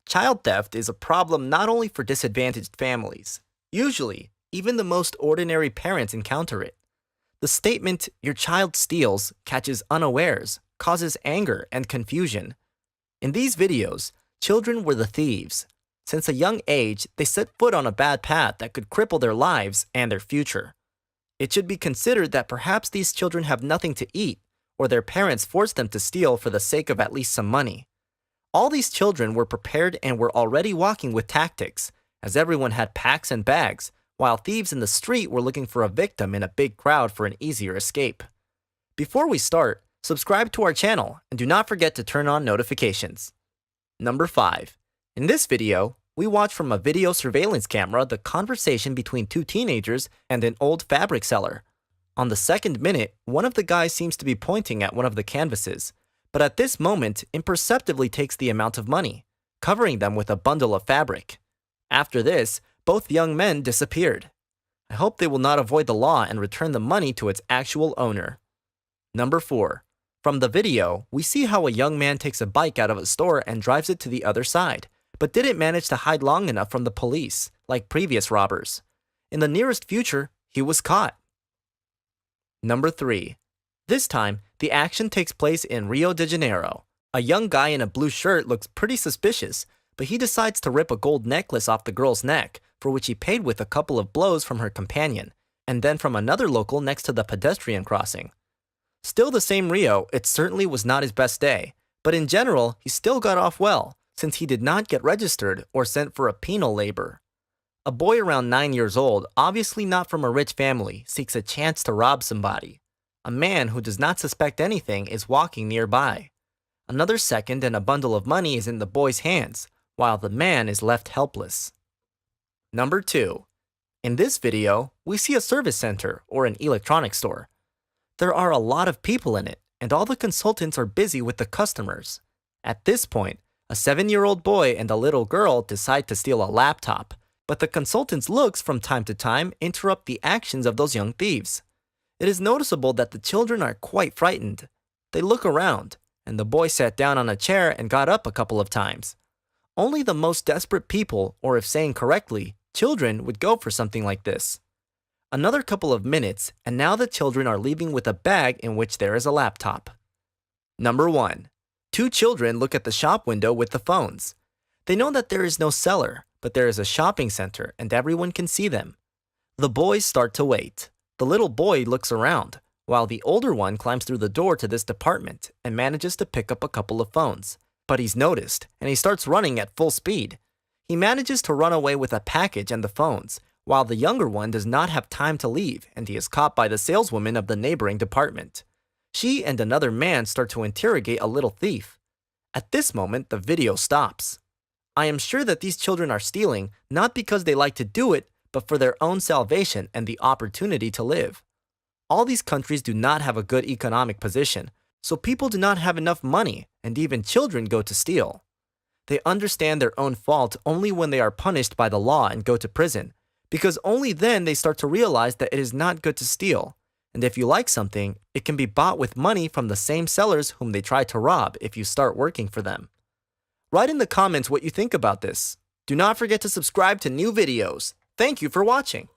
Child theft is a problem not only for disadvantaged families. Usually, even the most ordinary parents encounter it. The statement, your child steals, catches unawares, causes anger and confusion. In these videos, children were the thieves. Since a young age, they set foot on a bad path that could cripple their lives and their future. It should be considered that perhaps these children have nothing to eat, or their parents forced them to steal for the sake of at least some money. All these children were prepared and were already walking with tactics, as everyone had packs and bags, while thieves in the street were looking for a victim in a big crowd for an easier escape. Before we start, subscribe to our channel and do not forget to turn on notifications. Number 5. In this video, we watch from a video surveillance camera the conversation between two teenagers and an old fabric seller. On the second minute, one of the guys seems to be pointing at one of the canvases, but at this moment imperceptibly takes the amount of money, covering them with a bundle of fabric. After this, both young men disappeared. I hope they will not avoid the law and return the money to its actual owner. Number 4. From the video, we see how a young man takes a bike out of a store and drives it to the other side, but didn't manage to hide long enough from the police, like previous robbers. In the nearest future, he was caught. Number 3. This time, the action takes place in Rio de Janeiro. A young guy in a blue shirt looks pretty suspicious, but he decides to rip a gold necklace off the girl's neck, for which he paid with a couple of blows from her companion, and then from another local next to the pedestrian crossing. Still the same Rio, it certainly was not his best day, but in general, he still got off well, since he did not get registered or sent for a penal labor. A boy around 9 years old, obviously not from a rich family, seeks a chance to rob somebody. A man who does not suspect anything is walking nearby. Another second and a bundle of money is in the boy's hands, while the man is left helpless. Number 2. In this video, we see a service center or an electronics store. There are a lot of people in it, and all the consultants are busy with the customers. At this point, a 7-year-old boy and a little girl decide to steal a laptop, but the consultants' looks from time to time interrupt the actions of those young thieves. It is noticeable that the children are quite frightened. They look around, and the boy sat down on a chair and got up a couple of times. Only the most desperate people, or if saying correctly, children, would go for something like this. Another couple of minutes, and now the children are leaving with a bag in which there is a laptop. Number 1. Two children look at the shop window with the phones. They know that there is no seller, but there is a shopping center and everyone can see them. The boys start to wait. The little boy looks around, while the older one climbs through the door to this department and manages to pick up a couple of phones. But he's noticed, and he starts running at full speed. He manages to run away with a package and the phones, while the younger one does not have time to leave, and he is caught by the saleswoman of the neighboring department. She and another man start to interrogate a little thief. At this moment, the video stops. I am sure that these children are stealing not because they like to do it, but for their own salvation and the opportunity to live. All these countries do not have a good economic position, so people do not have enough money, and even children go to steal. They understand their own fault only when they are punished by the law and go to prison, because only then they start to realize that it is not good to steal. And if you like something, it can be bought with money from the same sellers whom they try to rob if you start working for them. Write in the comments what you think about this. Do not forget to subscribe to new videos. Thank you for watching.